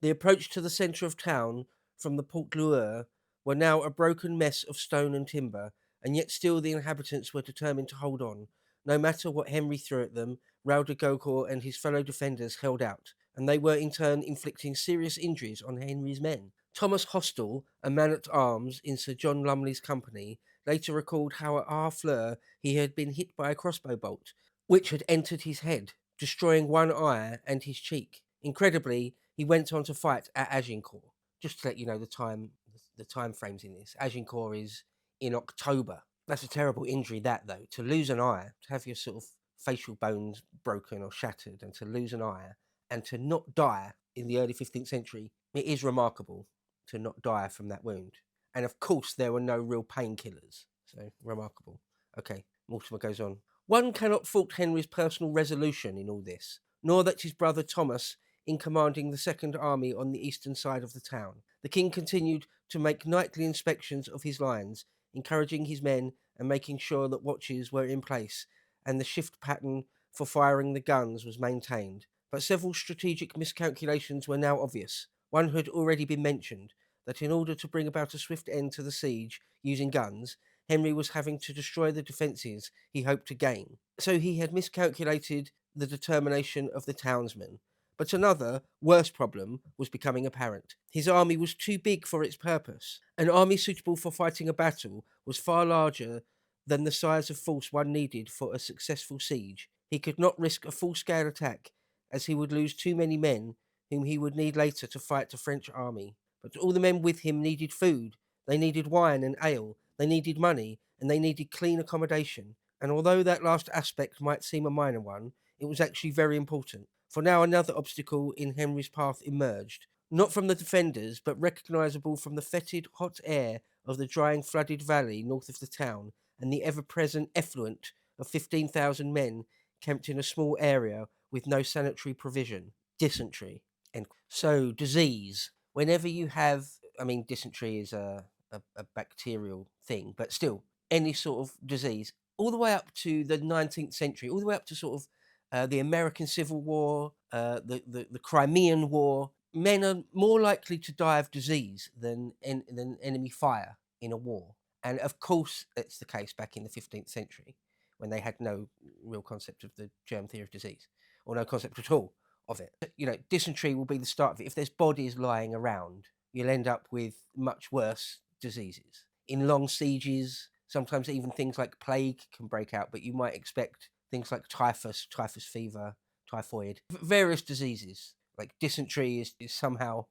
The approach to the centre of town from the Port Lueur were now a broken mess of stone and timber, and yet still the inhabitants were determined to hold on. No matter what Henry threw at them, Raoul de Gaucourt and his fellow defenders held out, and they were in turn inflicting serious injuries on Henry's men. Thomas Hostel, a man-at-arms in Sir John Lumley's company, later recalled how at Harfleur he had been hit by a crossbow bolt, which had entered his head, destroying one eye and his cheek. Incredibly, he went on to fight at Agincourt. Just to let you know the time frames in this. Agincourt is in October. That's a terrible injury, that though. To lose an eye, to have your sort of facial bones broken or shattered, and to lose an eye, and to not die in the early 15th century, it is remarkable to not die from that wound. And of course, there were no real painkillers. So, remarkable. Okay, Mortimer goes on. One cannot fault Henry's personal resolution in all this, nor that his brother Thomas in commanding the Second Army on the eastern side of the town. The king continued to make nightly inspections of his lines, encouraging his men and making sure that watches were in place, and the shift pattern for firing the guns was maintained. But several strategic miscalculations were now obvious. One had already been mentioned, that in order to bring about a swift end to the siege using guns, Henry was having to destroy the defences he hoped to gain. So he had miscalculated the determination of the townsmen. But another, worse problem was becoming apparent. His army was too big for its purpose. An army suitable for fighting a battle was far larger than the size of force one needed for a successful siege. He could not risk a full-scale attack, as he would lose too many men whom he would need later to fight the French army. But all the men with him needed food, they needed wine and ale, they needed money, and they needed clean accommodation. And although that last aspect might seem a minor one, it was actually very important. For now another obstacle in Henry's path emerged, not from the defenders, but recognisable from the fetid, hot air of the drying, flooded valley north of the town, and the ever-present effluent of 15,000 men camped in a small area with no sanitary provision. Dysentery. So, disease. Whenever you have, I mean, dysentery is a bacterial thing, but still, any sort of disease, all the way up to the 19th century, all the way up to sort of the American Civil War, the Crimean War, men are more likely to die of disease than enemy fire in a war. And of course, it's the case back in the 15th century when they had no real concept of the germ theory of disease, or no concept at all of it. You know, dysentery will be the start of it. If there's bodies lying around, you'll end up with much worse diseases. In long sieges, sometimes even things like plague can break out, but you might expect things like typhus fever, typhoid, various diseases. Like dysentery is somehow,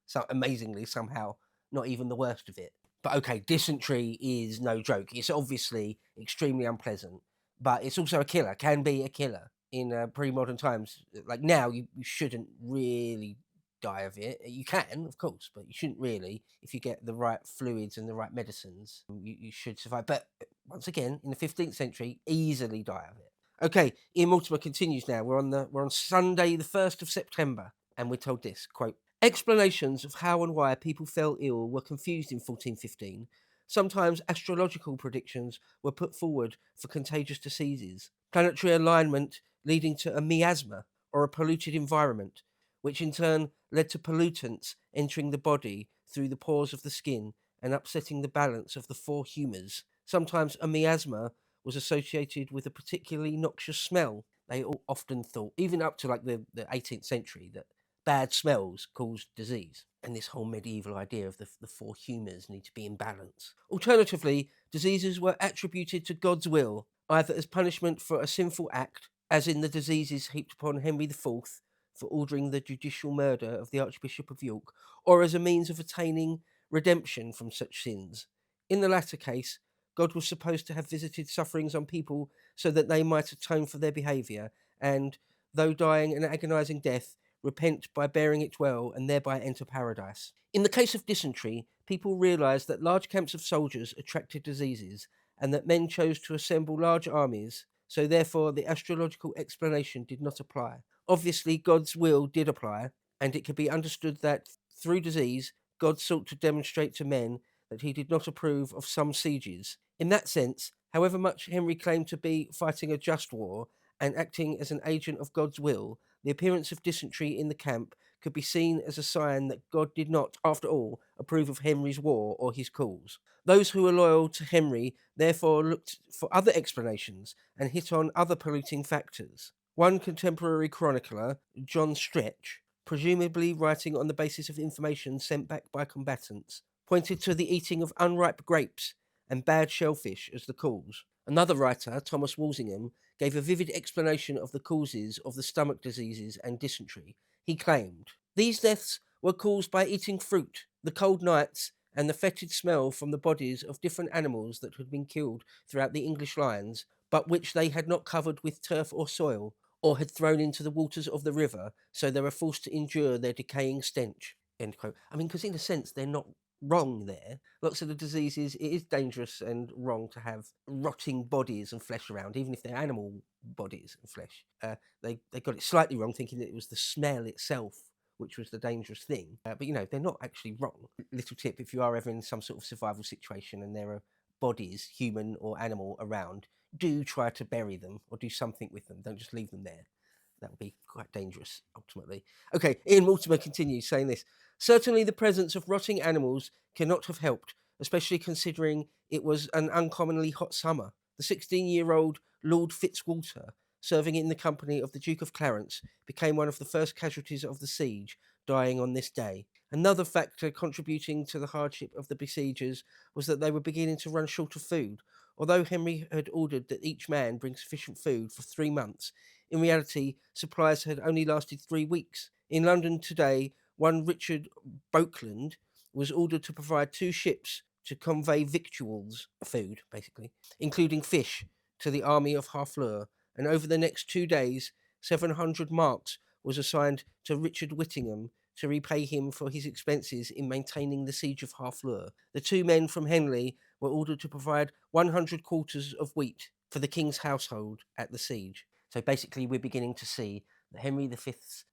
so amazingly somehow, not even the worst of it. But okay, dysentery is no joke. It's obviously extremely unpleasant, but it's also a killer, can be a killer in pre-modern times. Like now, you shouldn't really die of it. You can, of course, but you shouldn't really. If you get the right fluids and the right medicines, you should survive. But once again, in the 15th century, easily die of it. Okay, Ian Mortimer continues now. We're on Sunday, the 1st of September, and we're told this, quote, explanations of how and why people fell ill were confused in 1415. Sometimes astrological predictions were put forward for contagious diseases, planetary alignment leading to a miasma or a polluted environment, which in turn led to pollutants entering the body through the pores of the skin and upsetting the balance of the four humours. Sometimes a miasma was associated with a particularly noxious smell. They often thought, even up to like the 18th century, that bad smells caused disease. And this whole medieval idea of the four humours need to be in balance. Alternatively, diseases were attributed to God's will, either as punishment for a sinful act, as in the diseases heaped upon Henry IV for ordering the judicial murder of the Archbishop of York, or as a means of attaining redemption from such sins. In the latter case, God was supposed to have visited sufferings on people so that they might atone for their behaviour, and, though dying an agonising death, repent by bearing it well and thereby enter paradise. In the case of dysentery, people realised that large camps of soldiers attracted diseases, and that men chose to assemble large armies, so therefore the astrological explanation did not apply. Obviously, God's will did apply, and it could be understood that, through disease, God sought to demonstrate to men that he did not approve of some sieges. In that sense, however much Henry claimed to be fighting a just war and acting as an agent of God's will, the appearance of dysentery in the camp could be seen as a sign that God did not, after all, approve of Henry's war or his cause. Those who were loyal to Henry therefore looked for other explanations and hit on other polluting factors. One contemporary chronicler, John Stretch, presumably writing on the basis of information sent back by combatants, pointed to the eating of unripe grapes and bad shellfish as the cause. Another writer, Thomas Walsingham, gave a vivid explanation of the causes of the stomach diseases and dysentery. He claimed, "These deaths were caused by eating fruit, the cold nights, and the fetid smell from the bodies of different animals that had been killed throughout the English lines, but which they had not covered with turf or soil, or had thrown into the waters of the river, so they were forced to endure their decaying stench." End quote. I mean, because in a sense, they're not wrong there. Lots of the diseases, it is dangerous and wrong to have rotting bodies and flesh around, even if they're animal bodies and flesh. They got it slightly wrong, thinking that it was the smell itself which was the dangerous thing. But they're not actually wrong. Little tip: if you are ever in some sort of survival situation and there are bodies, human or animal, around, do try to bury them or do something with them. Don't just leave them there. That would be quite dangerous, ultimately. Okay, Ian Mortimer continues saying this. Certainly the presence of rotting animals cannot have helped, especially considering it was an uncommonly hot summer. The 16-year-old Lord Fitzwalter, serving in the company of the Duke of Clarence, became one of the first casualties of the siege, dying on this day. Another factor contributing to the hardship of the besiegers was that they were beginning to run short of food. Although Henry had ordered that each man bring sufficient food for 3 months, in reality, supplies had only lasted 3 weeks. In London today, one Richard Bokeland was ordered to provide 2 ships to convey victuals, food basically, including fish, to the army of Harfleur, and over the next 2 days, 700 marks was assigned to Richard Whittingham to repay him for his expenses in maintaining the siege of Harfleur. The 2 men from Henley were ordered to provide 100 quarters of wheat for the king's household at the siege. So basically, we're beginning to see that Henry V's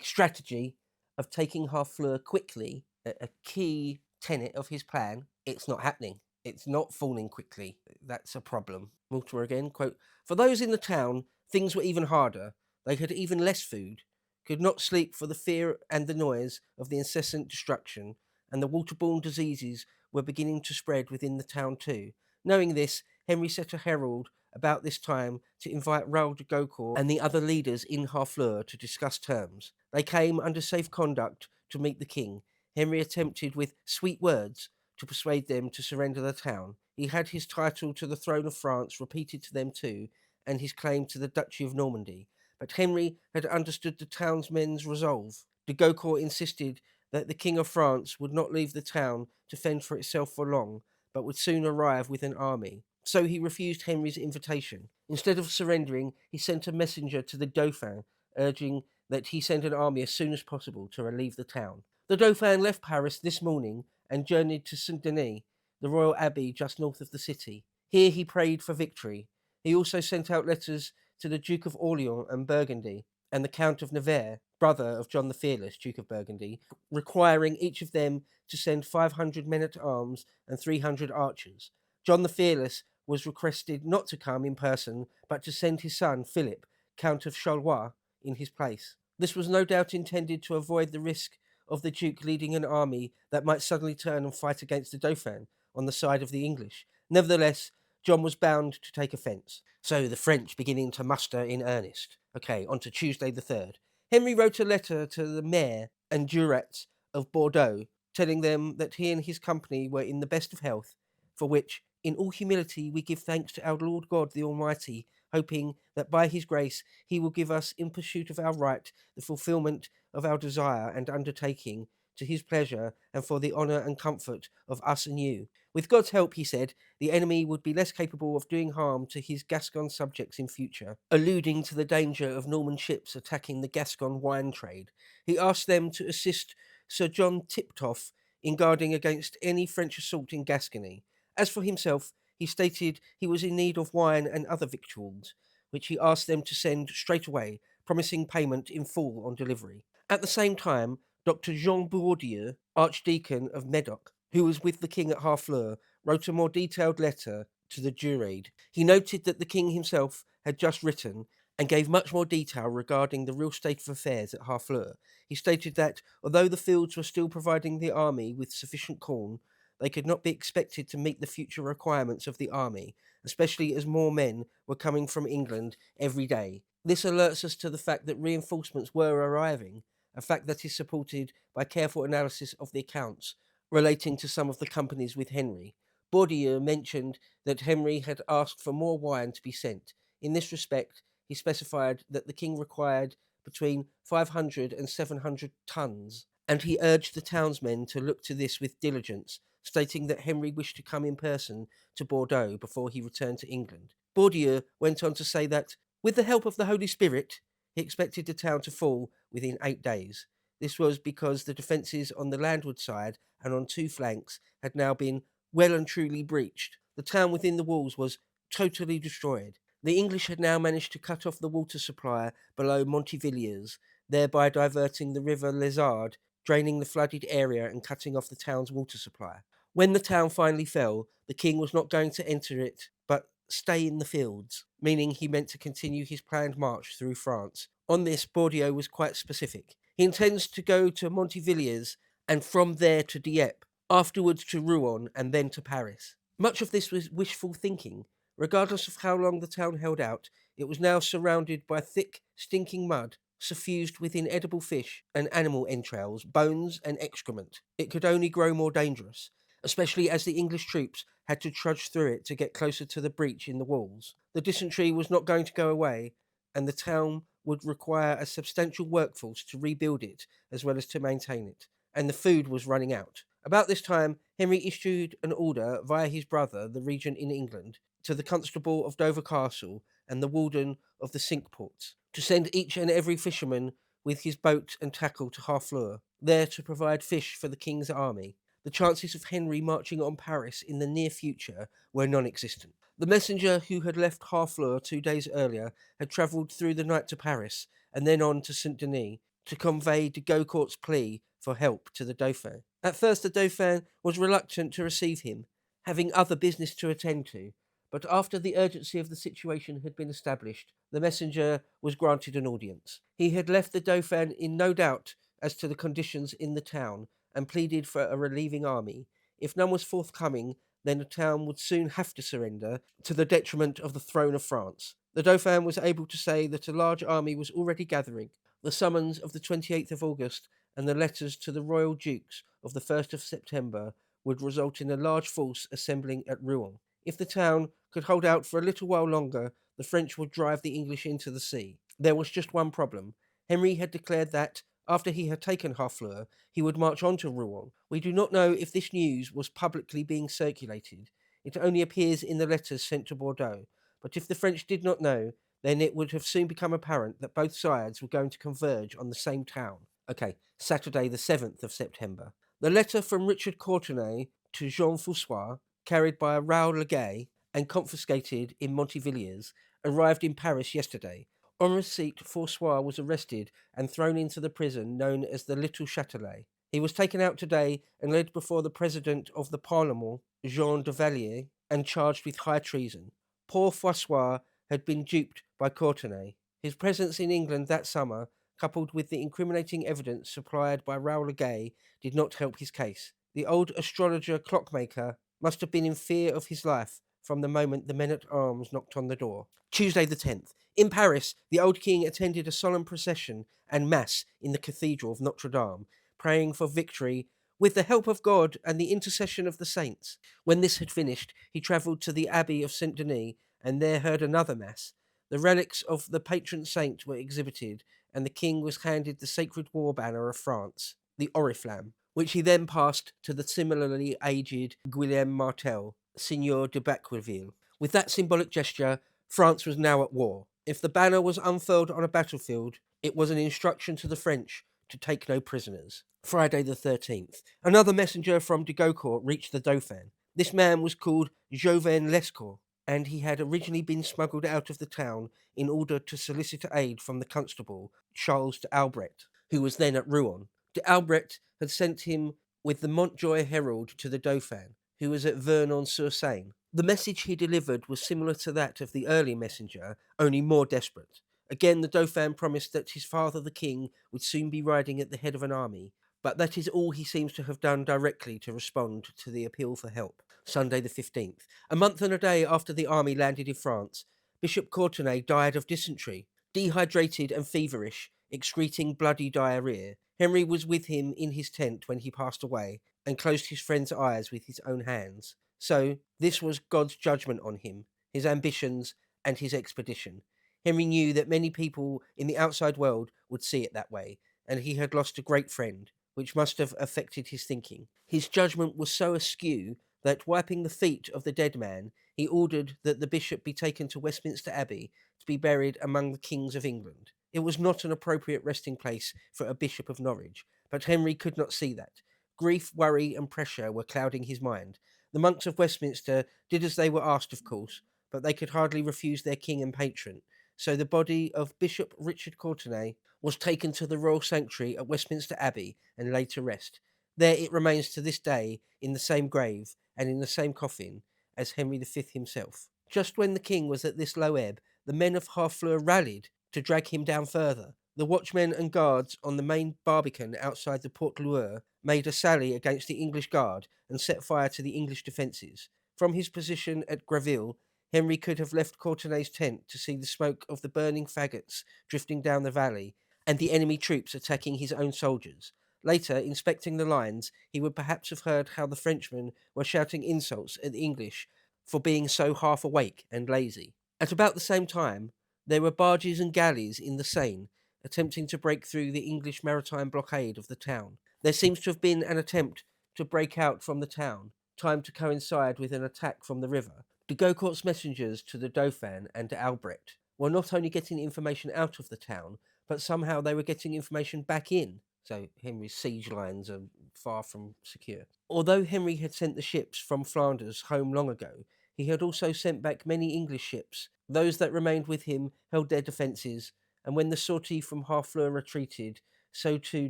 strategy of taking Harfleur quickly, a key tenet of his plan, it's not happening. It's not falling quickly. That's a problem. Mortimer again, quote, "For those in the town, things were even harder. They had even less food, could not sleep for the fear and the noise of the incessant destruction, and the waterborne diseases were beginning to spread within the town too. Knowing this, Henry sent a herald about this time to invite Raoul de Gaucourt and the other leaders in Harfleur to discuss terms. They came under safe conduct to meet the king. Henry attempted with sweet words to persuade them to surrender the town. He had his title to the throne of France repeated to them too, and his claim to the Duchy of Normandy. But Henry had understood the townsmen's resolve. De Gaucourt insisted that the King of France would not leave the town to fend for itself for long, but would soon arrive with an army. So he refused Henry's invitation. Instead of surrendering, he sent a messenger to the Dauphin, urging that he send an army as soon as possible to relieve the town. The Dauphin left Paris this morning and journeyed to Saint Denis, the royal abbey just north of the city. Here he prayed for victory. He also sent out letters to the Duke of Orleans and Burgundy and the Count of Nevers, brother of John the Fearless, Duke of Burgundy, requiring each of them to send 500 men-at-arms and 300 archers. John the Fearless was requested not to come in person, but to send his son, Philip, Count of Charleroi, in his place. This was no doubt intended to avoid the risk of the Duke leading an army that might suddenly turn and fight against the Dauphin on the side of the English. Nevertheless, John was bound to take offence. So the French beginning to muster in earnest. Okay, on to Tuesday the 3rd. Henry wrote a letter to the mayor and jurats of Bordeaux, telling them that he and his company were in the best of health, for which, in all humility, we give thanks to our Lord God the Almighty, hoping that by his grace he will give us, in pursuit of our right, the fulfilment of our desire and undertaking, to his pleasure and for the honour and comfort of us and you. With God's help, he said, the enemy would be less capable of doing harm to his Gascon subjects in future. Alluding to the danger of Norman ships attacking the Gascon wine trade, he asked them to assist Sir John Tiptoft in guarding against any French assault in Gascony. As for himself, he stated he was in need of wine and other victuals, which he asked them to send straight away, promising payment in full on delivery. At the same time, Dr. Jean Bourdieu, Archdeacon of Medoc, who was with the king at Harfleur, wrote a more detailed letter to the Jurade. He noted that the king himself had just written, and gave much more detail regarding the real state of affairs at Harfleur. He stated that, although the fields were still providing the army with sufficient corn, they could not be expected to meet the future requirements of the army, especially as more men were coming from England every day. This alerts us to the fact that reinforcements were arriving, a fact that is supported by careful analysis of the accounts relating to some of the companies with Henry. Bourdieu mentioned that Henry had asked for more wine to be sent. In this respect, he specified that the king required between 500 and 700 tons, and he urged the townsmen to look to this with diligence, stating that Henry wished to come in person to Bordeaux before he returned to England. Bourdieu went on to say that, with the help of the Holy Spirit, he expected the town to fall within 8 days. This was because the defences on the landward side and on two flanks had now been well and truly breached. The town within the walls was totally destroyed. The English had now managed to cut off the water supply below Montivilliers, thereby diverting the river Lézard, draining the flooded area and cutting off the town's water supply. When the town finally fell, the king was not going to enter it, but stay in the fields, meaning he meant to continue his planned march through France. On this, Bourdieu was quite specific. He intends to go to Montivilliers and from there to Dieppe, afterwards to Rouen and then to Paris. Much of this was wishful thinking. Regardless of how long the town held out, it was now surrounded by thick, stinking mud, suffused with inedible fish and animal entrails, bones and excrement. It could only grow more dangerous, especially as the English troops had to trudge through it to get closer to the breach in the walls. The dysentery was not going to go away, and the town would require a substantial workforce to rebuild it as well as to maintain it, and the food was running out. About this time, Henry issued an order via his brother, the regent in England, to the constable of Dover Castle and the warden of the Cinque Ports, to send each and every fisherman with his boat and tackle to Harfleur, there to provide fish for the king's army. The chances of Henry marching on Paris in the near future were non-existent. The messenger who had left Harfleur 2 days earlier had travelled through the night to Paris and then on to Saint Denis to convey de Gaucourt's plea for help to the Dauphin. At first the Dauphin was reluctant to receive him, having other business to attend to, but after the urgency of the situation had been established, the messenger was granted an audience. He had left the Dauphin in no doubt as to the conditions in the town and pleaded for a relieving army. If none was forthcoming, then the town would soon have to surrender, to the detriment of the throne of France. The Dauphin was able to say that a large army was already gathering. The summons of the 28th of August and the letters to the royal dukes of the 1st of September would result in a large force assembling at Rouen. If the town could hold out for a little while longer, the French would drive the English into the sea. There was just one problem. Henry had declared that, after he had taken Harfleur, he would march on to Rouen. We do not know if this news was publicly being circulated. It only appears in the letters sent to Bordeaux. But if the French did not know, then it would have soon become apparent that both sides were going to converge on the same town. Okay, Saturday the 7th of September. The letter from Richard Courtenay to Jean François, carried by Raoul Leguay and confiscated in Montivilliers, arrived in Paris yesterday. On receipt, François was arrested and thrown into the prison known as the Little Châtelet. He was taken out today and led before the president of the Parlement, Jean de Vallier, and charged with high treason. Poor François had been duped by Courtenay. His presence in England that summer, coupled with the incriminating evidence supplied by Raoul Leguay, did not help his case. The old astrologer clockmaker must have been in fear of his life from the moment the men-at-arms knocked on the door. Tuesday the 10th. In Paris, the old king attended a solemn procession and mass in the Cathedral of Notre Dame, praying for victory with the help of God and the intercession of the saints. When this had finished, he travelled to the Abbey of Saint Denis and there heard another mass. The relics of the patron saint were exhibited, and the king was handed the sacred war banner of France, the Oriflamme, which he then passed to the similarly aged Guillaume Martel, Sieur de Baqueville. With that symbolic gesture, France was now at war. If the banner was unfurled on a battlefield, it was an instruction to the French to take no prisoners. Friday the 13th. Another messenger from de Gaucourt reached the Dauphin. This man was called Jouvin Lescaut, and he had originally been smuggled out of the town in order to solicit aid from the constable, Charles d'Albret, who was then at Rouen. D'Albret had sent him with the Montjoy Herald to the Dauphin, who was at Vernon-sur-Seine. The message he delivered was similar to that of the early messenger, only more desperate. Again, the Dauphin promised that his father, the king, would soon be riding at the head of an army, but that is all he seems to have done directly to respond to the appeal for help. Sunday the 15th. A month and a day after the army landed in France, Bishop Courtenay died of dysentery. Dehydrated and feverish, excreting bloody diarrhea, Henry was with him in his tent when he passed away and closed his friend's eyes with his own hands. So, this was God's judgment on him, his ambitions, and his expedition. Henry knew that many people in the outside world would see it that way, and he had lost a great friend, which must have affected his thinking. His judgment was so askew that, wiping the feet of the dead man, he ordered that the bishop be taken to Westminster Abbey to be buried among the kings of England. It was not an appropriate resting place for a bishop of Norwich, but Henry could not see that. Grief, worry, and pressure were clouding his mind. The monks of Westminster did as they were asked, of course, but they could hardly refuse their king and patron. So the body of Bishop Richard Courtenay was taken to the royal sanctuary at Westminster Abbey and laid to rest. There it remains to this day, in the same grave and in the same coffin as Henry V himself. Just when the king was at this low ebb, the men of Harfleur rallied to drag him down further. The watchmen and guards on the main barbican outside the Port Loire made a sally against the English guard and set fire to the English defences. From his position at Greville, Henry could have left Courtenay's tent to see the smoke of the burning faggots drifting down the valley and the enemy troops attacking his own soldiers. Later, inspecting the lines, he would perhaps have heard how the Frenchmen were shouting insults at the English for being so half awake and lazy. At about the same time, there were barges and galleys in the Seine attempting to break through the English maritime blockade of the town. There seems to have been an attempt to break out from the town, timed to coincide with an attack from the river. De Gaucourt's messengers to the Dauphin and to Albrecht were not only getting information out of the town, but somehow they were getting information back in. So Henry's siege lines are far from secure. Although Henry had sent the ships from Flanders home long ago, he had also sent back many English ships. Those that remained with him held their defences, and when the sortie from Harfleur retreated, so too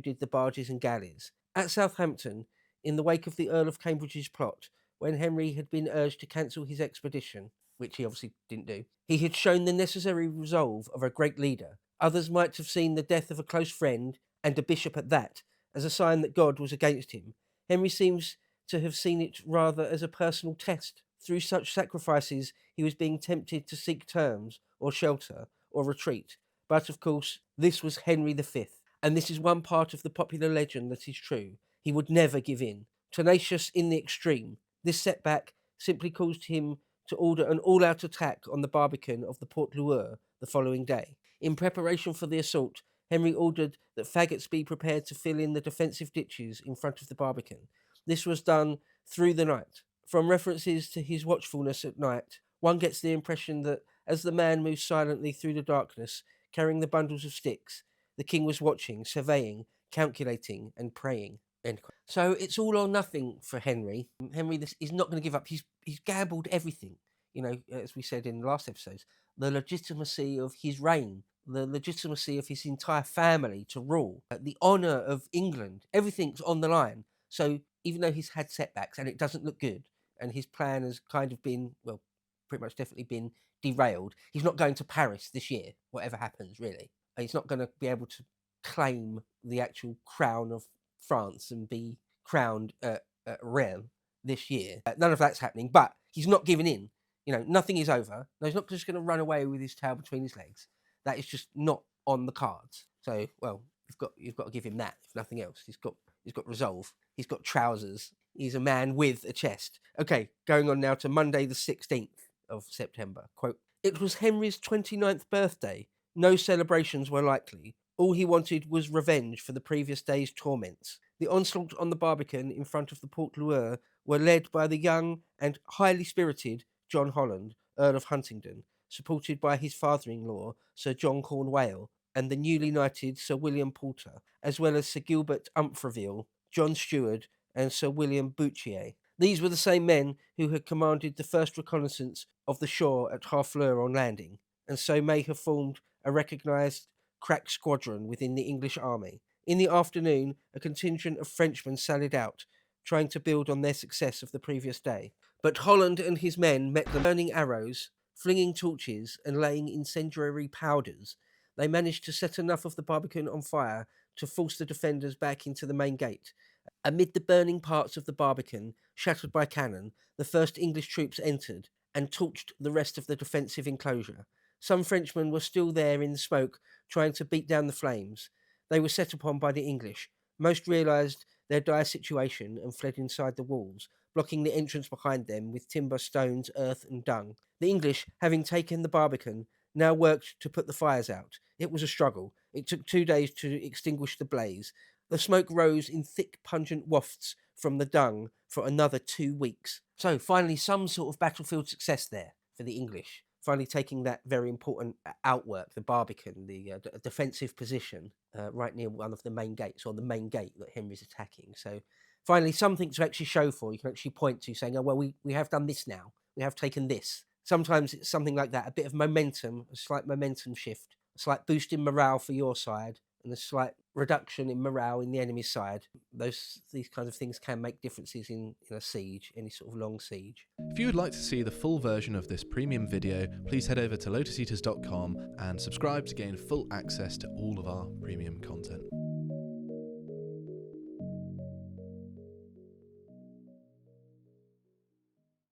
did the barges and galleys. At Southampton, in the wake of the Earl of Cambridge's plot, when Henry had been urged to cancel his expedition, which he obviously didn't do, he had shown the necessary resolve of a great leader. Others might have seen the death of a close friend, and a bishop at that, as a sign that God was against him. Henry seems to have seen it rather as a personal test. Through such sacrifices, he was being tempted to seek terms, or shelter, or retreat. But of course, this was Henry V, and this is one part of the popular legend that is true. He would never give in. Tenacious in the extreme, this setback simply caused him to order an all-out attack on the barbican of the Port Loire the following day. In preparation for the assault, Henry ordered that faggots be prepared to fill in the defensive ditches in front of the barbican. This was done through the night. From references to his watchfulness at night, one gets the impression that as the man moved silently through the darkness, carrying the bundles of sticks, the king was watching, surveying, calculating, and praying. End quote. So it's all or nothing for Henry. Henry is not going to give up. He's gambled everything. You know, as we said in the last episodes, the legitimacy of his reign, the legitimacy of his entire family to rule, the honour of England, everything's on the line. So even though he's had setbacks and it doesn't look good, and his plan has kind of been, well, pretty much definitely been derailed, he's not going to Paris this year, whatever happens, really. He's not going to be able to claim the actual crown of France and be crowned at Rennes this year. None of that's happening, but he's not giving in. You know, nothing is over. No, he's not just going to run away with his tail between his legs. That is just not on the cards. So, well, you've got to give him that, if nothing else. He's got resolve. He's got trousers. He's a man with a chest. Okay, going on now to Monday the 16th of September. Quote, "It was Henry's 29th birthday. No celebrations were likely. All he wanted was revenge for the previous day's torments. The onslaught on the barbican in front of the Port Loire were led by the young and highly spirited John Holland, Earl of Huntingdon, supported by his father-in-law, Sir John Cornwale, and the newly knighted Sir William Poulter, as well as Sir Gilbert Umfreville, John Stewart, and Sir William Bouchier. These were the same men who had commanded the first reconnaissance of the shore at Harfleur on landing, and so may have formed a recognised crack squadron within the English army. In the afternoon, a contingent of Frenchmen sallied out, trying to build on their success of the previous day. But Holland and his men met them burning arrows, flinging torches, and laying incendiary powders. they managed to set enough of the barbican on fire to force the defenders back into the main gate. Amid the burning parts of the barbican, shattered by cannon, the first English troops entered and torched the rest of the defensive enclosure. Some Frenchmen were still there in the smoke, trying to beat down the flames. They were set upon by the English. Most realised their dire situation and fled inside the walls, blocking the entrance behind them with timber, stones, earth, and dung. The English, having taken the barbican, now worked to put the fires out. It was a struggle. It took 2 days to extinguish the blaze. The smoke rose in thick, pungent wafts from the dung for another 2 weeks. So, finally, some sort of battlefield success there for the English. Finally, taking that very important outwork, the barbican, the defensive position, right near one of the main gates, or the main gate that Henry's attacking. So, finally, something to actually show for. You can actually point to, saying, oh, well, we have done this now. We have taken this. Sometimes it's something like that, a bit of momentum, a slight momentum shift, a slight boost in morale for your side, and a slight reduction in morale in the enemy's side. These kinds of things can make differences in a siege, any sort of long siege. If you would like to see the full version of this premium video, please head over to lotuseaters.com and subscribe to gain full access to all of our premium content.